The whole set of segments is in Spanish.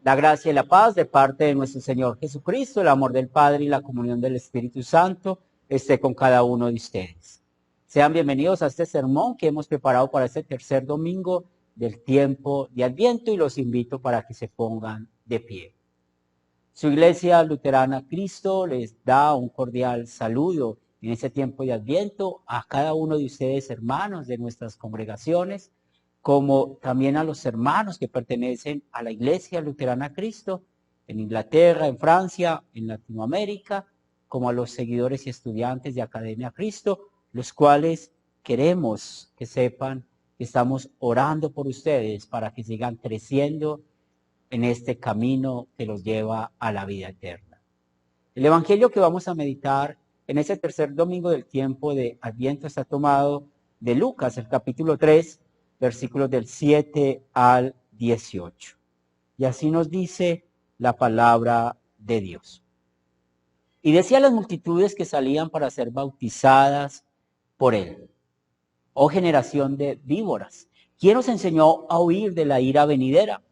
La gracia y la paz de parte de nuestro Señor Jesucristo, el amor del Padre y la comunión del Espíritu Santo esté con cada uno de ustedes. Sean bienvenidos a este sermón que hemos preparado para este tercer domingo del tiempo de Adviento y los invito para que se pongan de pie. Su Iglesia Luterana Cristo les da un cordial saludo en este tiempo de Adviento a cada uno de ustedes, hermanos de nuestras congregaciones, como también a los hermanos que pertenecen a la Iglesia Luterana Cristo en Inglaterra, en Francia, en Latinoamérica, como a los seguidores y estudiantes de Academia Cristo, los cuales queremos que sepan que estamos orando por ustedes para que sigan creciendo en este camino que los lleva a la vida eterna. El evangelio que vamos a meditar en este tercer domingo del tiempo de Adviento está tomado de Lucas, el capítulo 3, versículos del 7 al 18. Y así nos dice la palabra de Dios. Y decía a las multitudes que salían para ser bautizadas por él: oh generación de víboras, ¿quién os enseñó a huir de la ira venidera?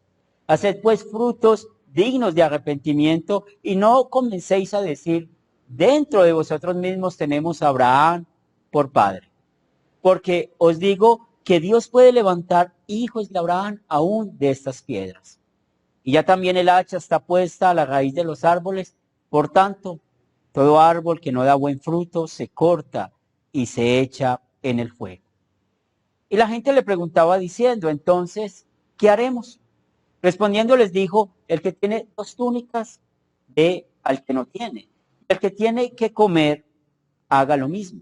Haced pues frutos dignos de arrepentimiento y no comencéis a decir: dentro de vosotros mismos tenemos a Abraham por padre. Porque os digo que Dios puede levantar hijos de Abraham aún de estas piedras. Y ya también el hacha está puesta a la raíz de los árboles. Por tanto, todo árbol que no da buen fruto se corta y se echa en el fuego. Y la gente le preguntaba diciendo: entonces, ¿qué haremos? Respondiendo les dijo: el que tiene 2 túnicas, dé al que no tiene. El que tiene que comer, haga lo mismo.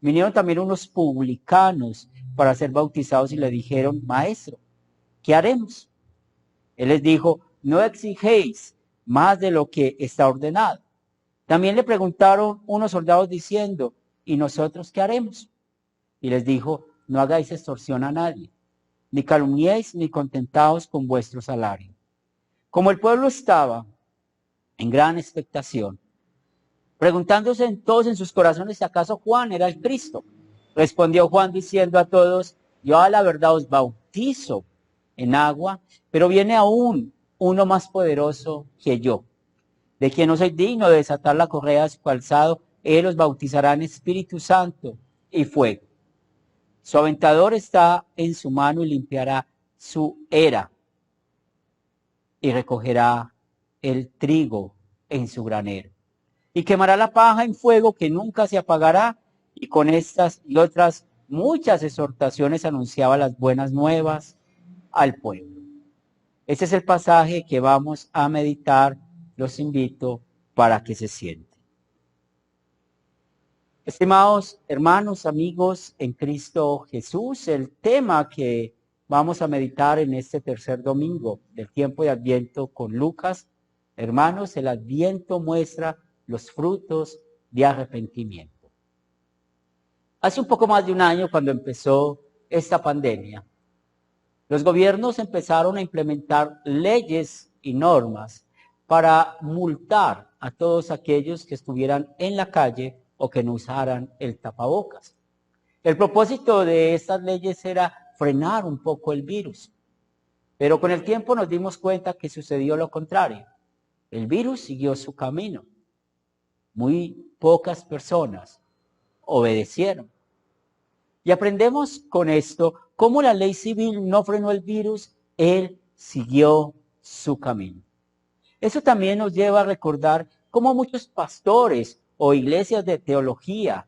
Vinieron también unos publicanos para ser bautizados y le dijeron: maestro, ¿qué haremos? Él les dijo: no exigéis más de lo que está ordenado. También le preguntaron unos soldados diciendo: ¿y nosotros qué haremos? Y les dijo: no hagáis extorsión a nadie, ni calumniéis ni contentaos con vuestro salario. Como el pueblo estaba en gran expectación, preguntándose todos en sus corazones si acaso Juan era el Cristo, respondió Juan diciendo a todos: yo a la verdad os bautizo en agua, pero viene aún uno más poderoso que yo, de quien no soy digno de desatar la correa de su calzado. Él os bautizará en Espíritu Santo y fuego. Su aventador está en su mano y limpiará su era y recogerá el trigo en su granero. Y quemará la paja en fuego que nunca se apagará. Y con estas y otras muchas exhortaciones anunciaba las buenas nuevas al pueblo. Este es el pasaje que vamos a meditar. Los invito para que se sienten. Estimados hermanos, amigos en Cristo Jesús, el tema que vamos a meditar en este tercer domingo del tiempo de Adviento con Lucas, hermanos, el Adviento muestra los frutos de arrepentimiento. Hace un poco más de un año, cuando empezó esta pandemia, los gobiernos empezaron a implementar leyes y normas para multar a todos aquellos que estuvieran en la calle o que no usaran el tapabocas. El propósito de estas leyes era frenar un poco el virus, pero con el tiempo nos dimos cuenta que sucedió lo contrario. El virus siguió su camino. Muy pocas personas obedecieron. Y aprendemos con esto cómo la ley civil no frenó el virus, él siguió su camino. Eso también nos lleva a recordar cómo muchos pastores o iglesias de teología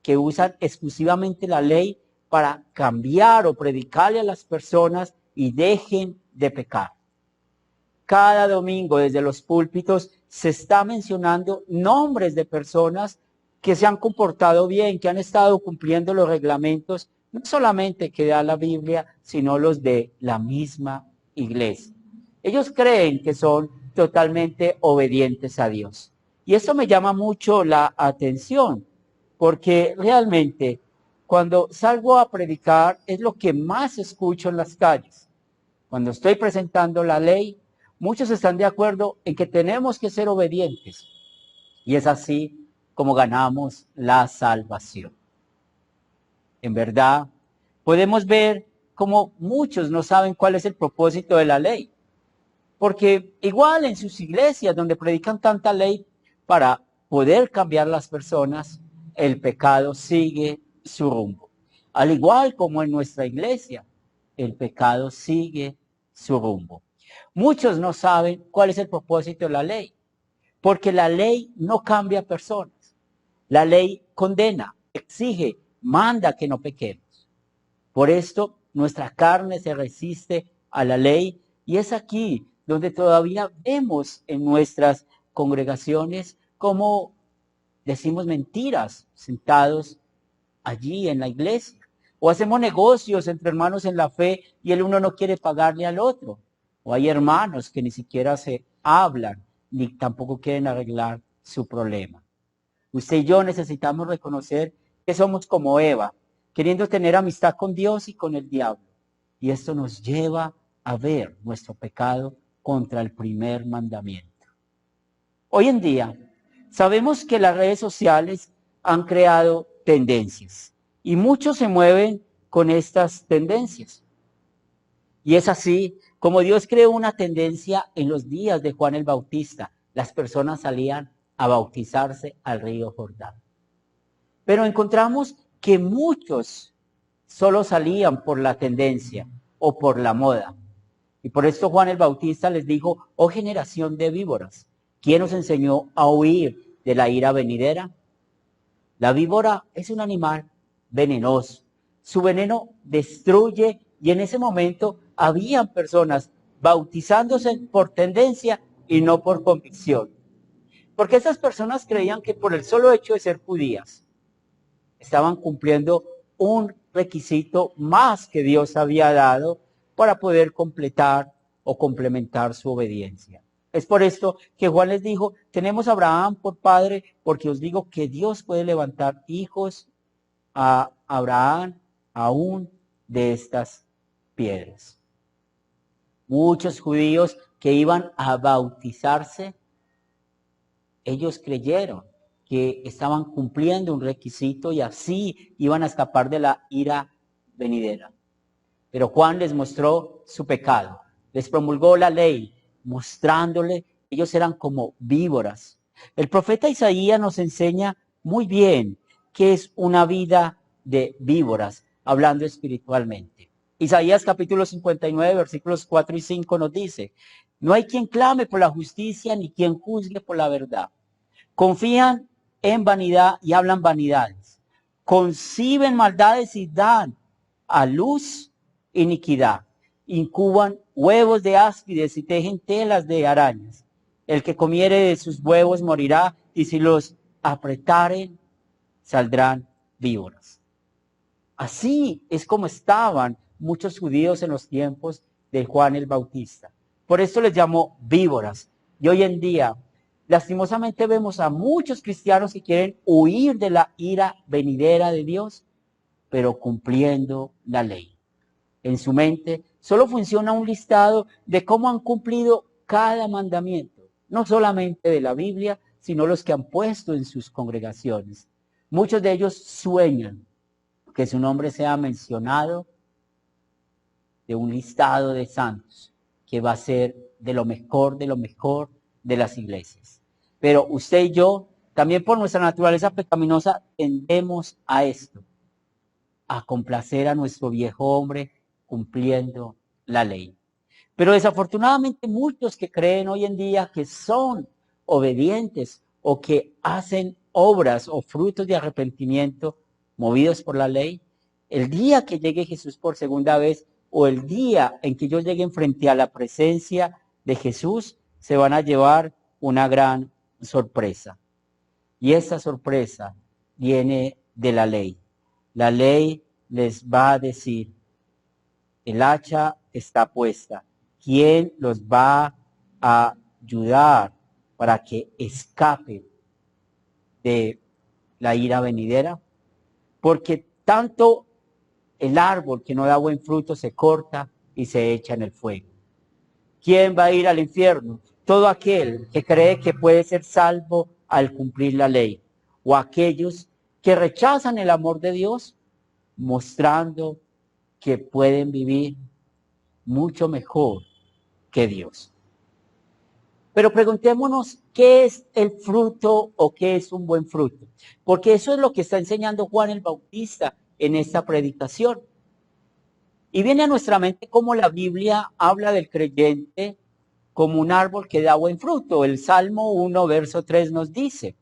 que usan exclusivamente la ley para cambiar o predicarle a las personas y dejen de pecar. Cada domingo desde los púlpitos se está mencionando nombres de personas que se han comportado bien, que han estado cumpliendo los reglamentos, no solamente que da la Biblia, sino los de la misma iglesia. Ellos creen que son totalmente obedientes a Dios. Y eso me llama mucho la atención, porque realmente cuando salgo a predicar es lo que más escucho en las calles. Cuando estoy presentando la ley, muchos están de acuerdo en que tenemos que ser obedientes. Y es así como ganamos la salvación. En verdad, podemos ver cómo muchos no saben cuál es el propósito de la ley. Porque igual en sus iglesias donde predican tanta ley para poder cambiar las personas, el pecado sigue su rumbo. Al igual como en nuestra iglesia, el pecado sigue su rumbo. Muchos no saben cuál es el propósito de la ley, porque la ley no cambia personas. La ley condena, exige, manda que no pequemos. Por esto nuestra carne se resiste a la ley y es aquí donde todavía vemos en nuestras congregaciones cómo decimos mentiras sentados allí en la iglesia. O hacemos negocios entre hermanos en la fe y el uno no quiere pagarle al otro. O hay hermanos que ni siquiera se hablan ni tampoco quieren arreglar su problema. Usted y yo necesitamos reconocer que somos como Eva, queriendo tener amistad con Dios y con el diablo. Y esto nos lleva a ver nuestro pecado contra el primer mandamiento. Hoy en día sabemos que las redes sociales han creado tendencias y muchos se mueven con estas tendencias. Y es así como Dios creó una tendencia en los días de Juan el Bautista. Las personas salían a bautizarse al río Jordán. Pero encontramos que muchos solo salían por la tendencia o por la moda. Y por esto Juan el Bautista les dijo, oh generación de víboras, ¿quién os enseñó a huir de la ira venidera? La víbora es un animal venenoso. Su veneno destruye y en ese momento habían personas bautizándose por tendencia y no por convicción. Porque esas personas creían que por el solo hecho de ser judías estaban cumpliendo un requisito más que Dios había dado para poder completar o complementar su obediencia. Es por esto que Juan les dijo, tenemos a Abraham por padre, porque os digo que Dios puede levantar hijos a Abraham aún de estas piedras. Muchos judíos que iban a bautizarse, ellos creyeron que estaban cumpliendo un requisito y así iban a escapar de la ira venidera. Pero Juan les mostró su pecado, les promulgó la ley, mostrándole que ellos eran como víboras. El profeta Isaías nos enseña muy bien qué es una vida de víboras, hablando espiritualmente. Isaías capítulo 59, versículos 4 y 5 nos dice, no hay quien clame por la justicia ni quien juzgue por la verdad. Confían en vanidad y hablan vanidades. Conciben maldades y dan a luz iniquidad. Incuban huevos de áspides y tejen telas de arañas. El que comiere de sus huevos morirá y si los apretaren saldrán víboras. Así es como estaban muchos judíos en los tiempos de Juan el Bautista. Por esto les llamó víboras. Y hoy en día, lastimosamente vemos a muchos cristianos que quieren huir de la ira venidera de Dios, pero cumpliendo la ley. En su mente solo funciona un listado de cómo han cumplido cada mandamiento, no solamente de la Biblia, sino los que han puesto en sus congregaciones. Muchos de ellos sueñan que su nombre sea mencionado de un listado de santos que va a ser de lo mejor de las iglesias. Pero usted y yo, también por nuestra naturaleza pecaminosa, tendemos a esto, a complacer a nuestro viejo hombre cumpliendo la ley. Pero desafortunadamente muchos que creen hoy en día que son obedientes o que hacen obras o frutos de arrepentimiento movidos por la ley, el día que llegue Jesús por segunda vez o el día en que ellos lleguen frente a la presencia de Jesús, se van a llevar una gran sorpresa. Y esa sorpresa viene de la ley. La ley les va a decir, el hacha está puesta. ¿Quién los va a ayudar para que escapen de la ira venidera? Porque tanto el árbol que no da buen fruto se corta y se echa en el fuego. ¿Quién va a ir al infierno? Todo aquel que cree que puede ser salvo al cumplir la ley, o aquellos que rechazan el amor de Dios, mostrando que pueden vivir mucho mejor que Dios. Pero preguntémonos qué es el fruto o qué es un buen fruto. Porque eso es lo que está enseñando Juan el Bautista en esta predicación. Y viene a nuestra mente cómo la Biblia habla del creyente como un árbol que da buen fruto. El Salmo 1, verso 3 nos dice,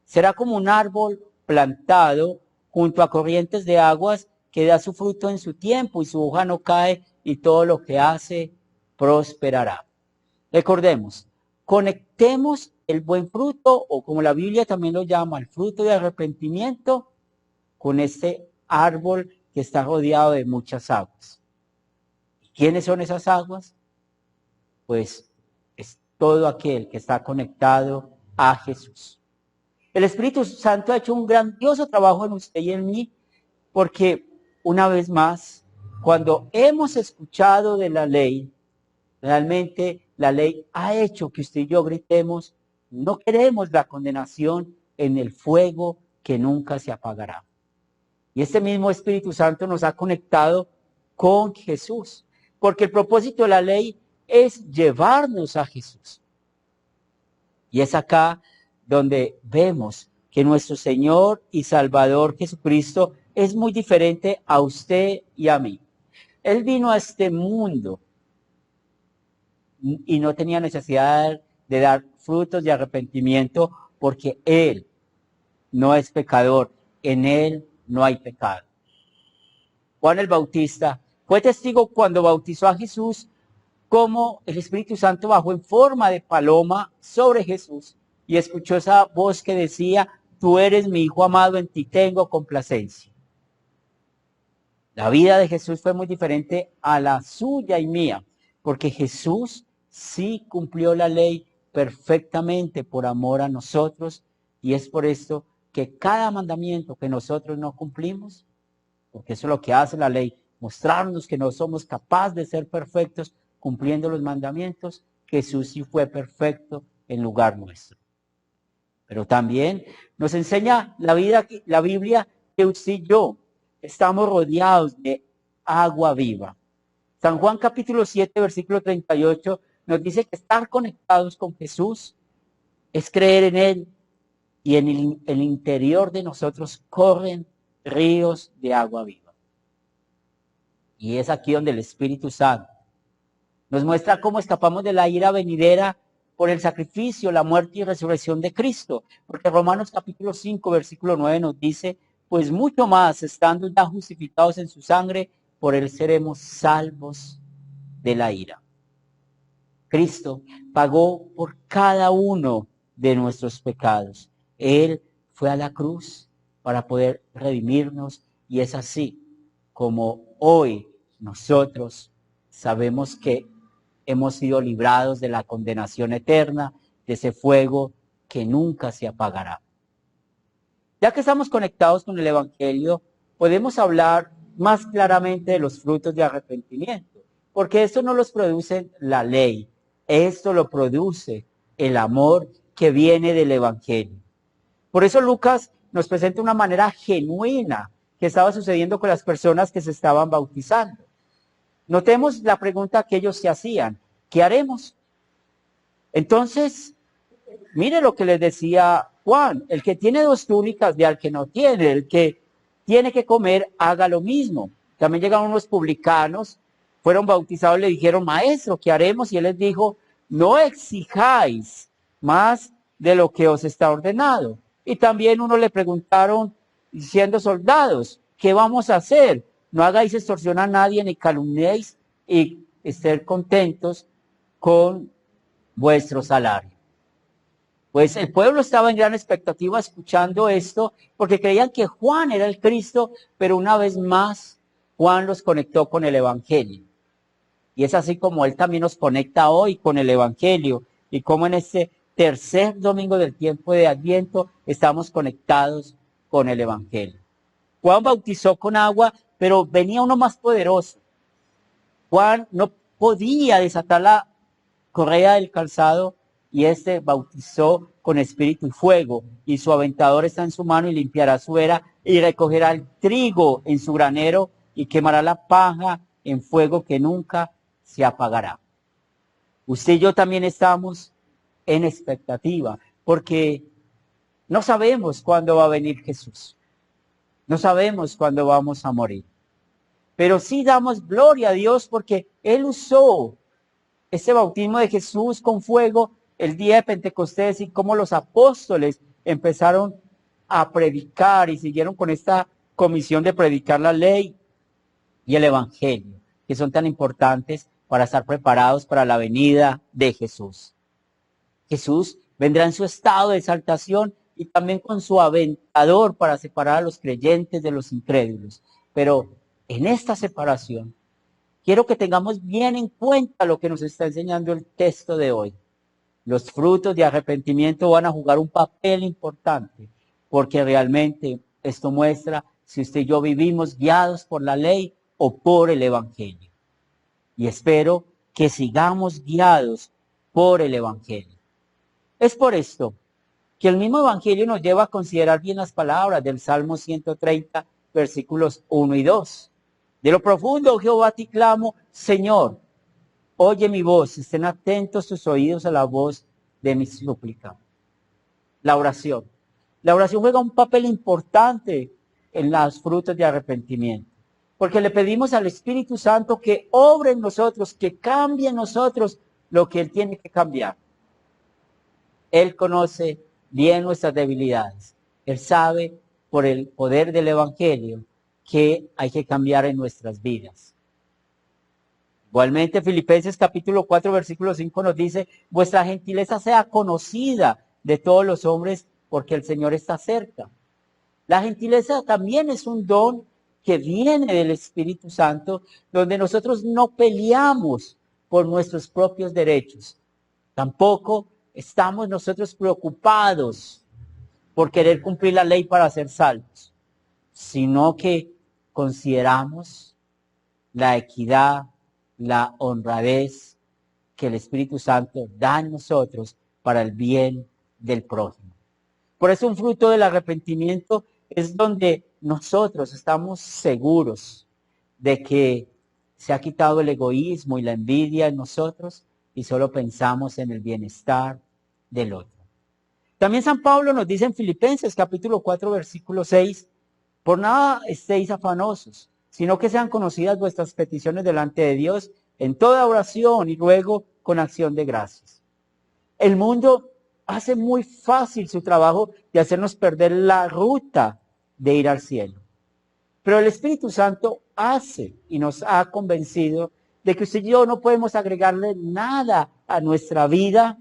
será como un árbol plantado junto a corrientes de aguas que da su fruto en su tiempo y su hoja no cae y todo lo que hace prosperará. Recordemos, conectemos el buen fruto, o como la Biblia también lo llama, el fruto de arrepentimiento, con este árbol que está rodeado de muchas aguas. ¿Quiénes son esas aguas? Pues es todo aquel que está conectado a Jesús. El Espíritu Santo ha hecho un grandioso trabajo en usted y en mí, porque una vez más, cuando hemos escuchado de la ley, realmente la ley ha hecho que usted y yo gritemos, no queremos la condenación en el fuego que nunca se apagará. Y este mismo Espíritu Santo nos ha conectado con Jesús, porque el propósito de la ley es llevarnos a Jesús. Y es acá donde vemos que nuestro Señor y Salvador Jesucristo es muy diferente a usted y a mí. Él vino a este mundo y no tenía necesidad de dar frutos de arrepentimiento porque Él no es pecador, en Él no hay pecado. Juan el Bautista fue testigo cuando bautizó a Jesús, cómo el Espíritu Santo bajó en forma de paloma sobre Jesús y escuchó esa voz que decía, tú eres mi Hijo amado, en ti tengo complacencia. La vida de Jesús fue muy diferente a la suya y mía, porque Jesús sí cumplió la ley perfectamente por amor a nosotros, y es por esto que cada mandamiento que nosotros no cumplimos, porque eso es lo que hace la ley, mostrarnos que no somos capaces de ser perfectos cumpliendo los mandamientos, Jesús sí fue perfecto en lugar nuestro. Pero también nos enseña la Biblia que usted y yo estamos rodeados de agua viva. San Juan capítulo 7, versículo 38 nos dice que estar conectados con Jesús es creer en Él, y en el interior de nosotros corren ríos de agua viva. Y es aquí donde el Espíritu Santo nos muestra cómo escapamos de la ira venidera por el sacrificio, la muerte y resurrección de Cristo. Porque Romanos capítulo 5, versículo 9 nos dice, pues mucho más, estando ya justificados en su sangre, por Él seremos salvos de la ira. Cristo pagó por cada uno de nuestros pecados. Él fue a la cruz para poder redimirnos, y es así como hoy nosotros sabemos que hemos sido librados de la condenación eterna, de ese fuego que nunca se apagará. Ya que estamos conectados con el Evangelio, podemos hablar más claramente de los frutos de arrepentimiento, porque esto no los produce la ley, esto lo produce el amor que viene del Evangelio. Por eso Lucas nos presenta una manera genuina que estaba sucediendo con las personas que se estaban bautizando. Notemos la pregunta que ellos se hacían, ¿qué haremos? Entonces, mire lo que les decía Juan, el que tiene 2 túnicas de al que no tiene, el que tiene que comer, haga lo mismo. También llegaron unos publicanos, fueron bautizados, le dijeron, maestro, ¿qué haremos? Y él les dijo, no exijáis más de lo que os está ordenado. Y también uno le preguntaron, siendo soldados, ¿qué vamos a hacer? No hagáis extorsión a nadie ni calumniéis, y estén contentos con vuestro salario. Pues el pueblo estaba en gran expectativa escuchando esto, porque creían que Juan era el Cristo, pero una vez más Juan los conectó con el Evangelio. Y es así como Él también nos conecta hoy con el Evangelio, y como en este tercer domingo del tiempo de Adviento estamos conectados con el Evangelio. Juan bautizó con agua, pero venía uno más poderoso. Juan no podía desatar la correa del calzado, y este bautizó con espíritu y fuego, y su aventador está en su mano y limpiará su era y recogerá el trigo en su granero y quemará la paja en fuego que nunca se apagará. Usted y yo también estamos en expectativa, porque no sabemos cuándo va a venir Jesús. No sabemos cuándo vamos a morir. Pero sí damos gloria a Dios porque Él usó ese bautismo de Jesús con fuego el día de Pentecostés y cómo los apóstoles empezaron a predicar y siguieron con esta comisión de predicar la ley y el evangelio, que son tan importantes para estar preparados para la venida de Jesús. Jesús vendrá en su estado de exaltación y también con su aventador para separar a los creyentes de los incrédulos. Pero en esta separación, quiero que tengamos bien en cuenta lo que nos está enseñando el texto de hoy. Los frutos de arrepentimiento van a jugar un papel importante, porque realmente esto muestra si usted y yo vivimos guiados por la ley o por el evangelio. Y espero que sigamos guiados por el evangelio. Es por esto que el mismo evangelio nos lleva a considerar bien las palabras del Salmo 130, versículos 1 y 2. De lo profundo, Jehová, te clamo, Señor, oye mi voz, estén atentos tus oídos a la voz de mi súplica. La oración. La oración juega un papel importante en los frutos de arrepentimiento, porque le pedimos al Espíritu Santo que obre en nosotros, que cambie en nosotros lo que Él tiene que cambiar. Él conoce bien nuestras debilidades. Él sabe por el poder del Evangelio que hay que cambiar en nuestras vidas. Igualmente, Filipenses capítulo 4, versículo 5 nos dice, vuestra gentileza sea conocida de todos los hombres porque el Señor está cerca. La gentileza también es un don que viene del Espíritu Santo, donde nosotros no peleamos por nuestros propios derechos. Tampoco estamos nosotros preocupados por querer cumplir la ley para ser salvos, sino que consideramos la equidad, la honradez que el Espíritu Santo da en nosotros para el bien del prójimo. Por eso un fruto del arrepentimiento es donde nosotros estamos seguros de que se ha quitado el egoísmo y la envidia en nosotros y solo pensamos en el bienestar del otro. También San Pablo nos dice en Filipenses capítulo 4 versículo 6, por nada estéis afanosos, sino que sean conocidas vuestras peticiones delante de Dios en toda oración y ruego con acción de gracias. El mundo hace muy fácil su trabajo de hacernos perder la ruta de ir al cielo. Pero el Espíritu Santo hace y nos ha convencido de que usted y yo no podemos agregarle nada a nuestra vida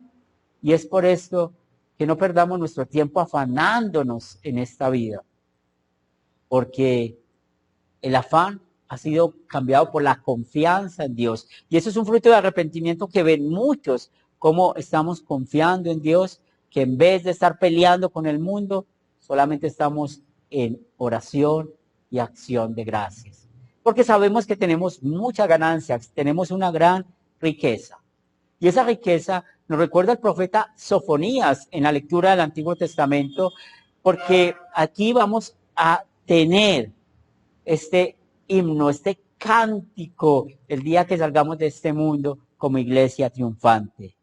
y es por esto que no perdamos nuestro tiempo afanándonos en esta vida. Porque el afán ha sido cambiado por la confianza en Dios. Y eso es un fruto de arrepentimiento que ven muchos, cómo estamos confiando en Dios, que en vez de estar peleando con el mundo, solamente estamos en oración y acción de gracias. Porque sabemos que tenemos mucha ganancia, tenemos una gran riqueza. Y esa riqueza nos recuerda el profeta Sofonías en la lectura del Antiguo Testamento, porque aquí vamos a tener este himno, este cántico, el día que salgamos de este mundo como iglesia triunfante.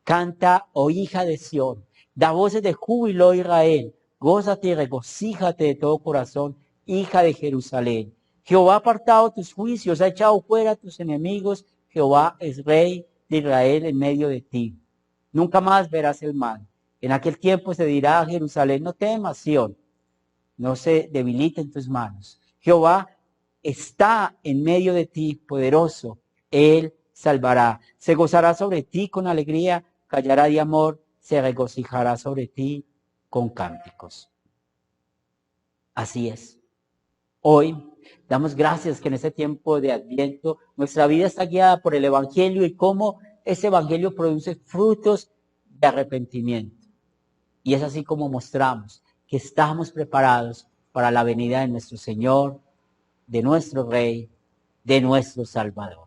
Canta, oh hija de Sión, da voces de júbilo, oh Israel, gózate y regocíjate de todo corazón, hija de Jerusalén. Jehová ha apartado tus juicios, ha echado fuera a tus enemigos, Jehová es rey de Israel en medio de ti. Nunca más verás el mal. En aquel tiempo se dirá a Jerusalén, no temas, Sión, no se debilite en tus manos. Jehová está en medio de ti, poderoso. Él salvará. Se gozará sobre ti con alegría, callará de amor, se regocijará sobre ti con cánticos. Así es. Hoy damos gracias que en este tiempo de Adviento nuestra vida está guiada por el Evangelio y cómo ese Evangelio produce frutos de arrepentimiento. Y es así como mostramos que estamos preparados para la venida de nuestro Señor, de nuestro Rey, de nuestro Salvador.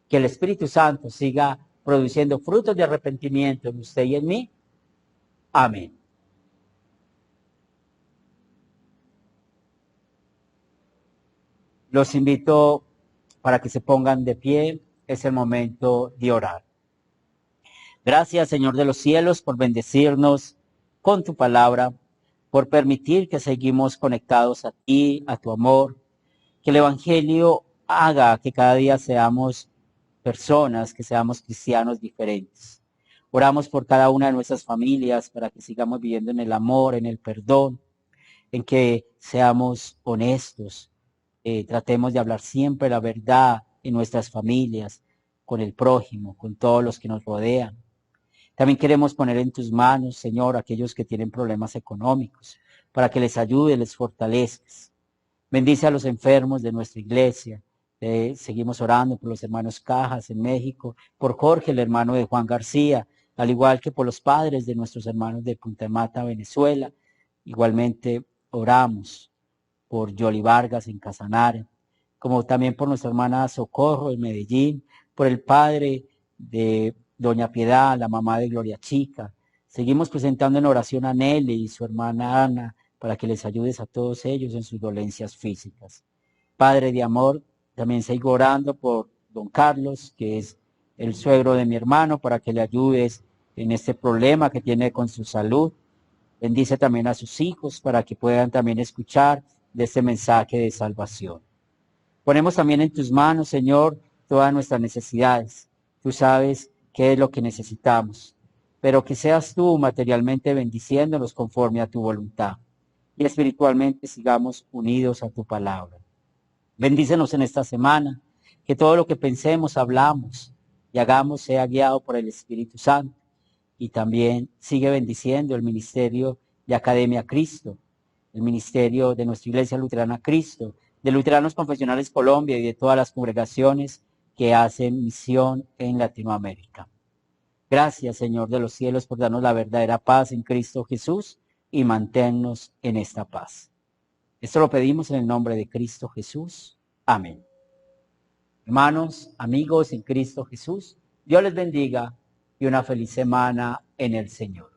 Que el Espíritu Santo siga produciendo frutos de arrepentimiento en usted y en mí. Amén. Los invito para que se pongan de pie. Es el momento de orar. Gracias, Señor de los cielos, por bendecirnos con tu palabra, por permitir que seguimos conectados a ti, a tu amor, que el Evangelio haga que cada día seamos personas, que seamos cristianos diferentes. Oramos por cada una de nuestras familias para que sigamos viviendo en el amor, en el perdón, en que seamos honestos, tratemos de hablar siempre la verdad en nuestras familias, con el prójimo, con todos los que nos rodean. También queremos poner en tus manos, Señor, aquellos que tienen problemas económicos, para que les ayude, les fortalezcas. Bendice a los enfermos de nuestra iglesia. Seguimos orando por los hermanos Cajas en México, por Jorge, el hermano de Juan García, al igual que por los padres de nuestros hermanos de Punta Mata, Venezuela. Igualmente oramos por Yoli Vargas en Casanare, como también por nuestra hermana Socorro en Medellín, por el padre de Doña Piedad, la mamá de Gloria Chica. Seguimos presentando en oración a Nelly y su hermana Ana, para que les ayudes a todos ellos en sus dolencias físicas. Padre de amor, también sigo orando por don Carlos, que es el suegro de mi hermano, para que le ayudes en este problema que tiene con su salud. Bendice también a sus hijos para que puedan también escuchar de este mensaje de salvación. Ponemos también en tus manos, Señor, todas nuestras necesidades. Tú sabes qué es lo que necesitamos, pero que seas tú materialmente bendiciéndonos conforme a tu voluntad y espiritualmente sigamos unidos a tu palabra. Bendícenos en esta semana, que todo lo que pensemos, hablamos y hagamos sea guiado por el Espíritu Santo. Y también sigue bendiciendo el ministerio de Academia Cristo, el ministerio de nuestra Iglesia Luterana Cristo, de Luteranos Confesionales Colombia y de todas las congregaciones que hacen misión en Latinoamérica. Gracias, Señor de los cielos, por darnos la verdadera paz en Cristo Jesús y mantenernos en esta paz. Esto lo pedimos en el nombre de Cristo Jesús. Amén. Hermanos, amigos en Cristo Jesús, Dios les bendiga y una feliz semana en el Señor.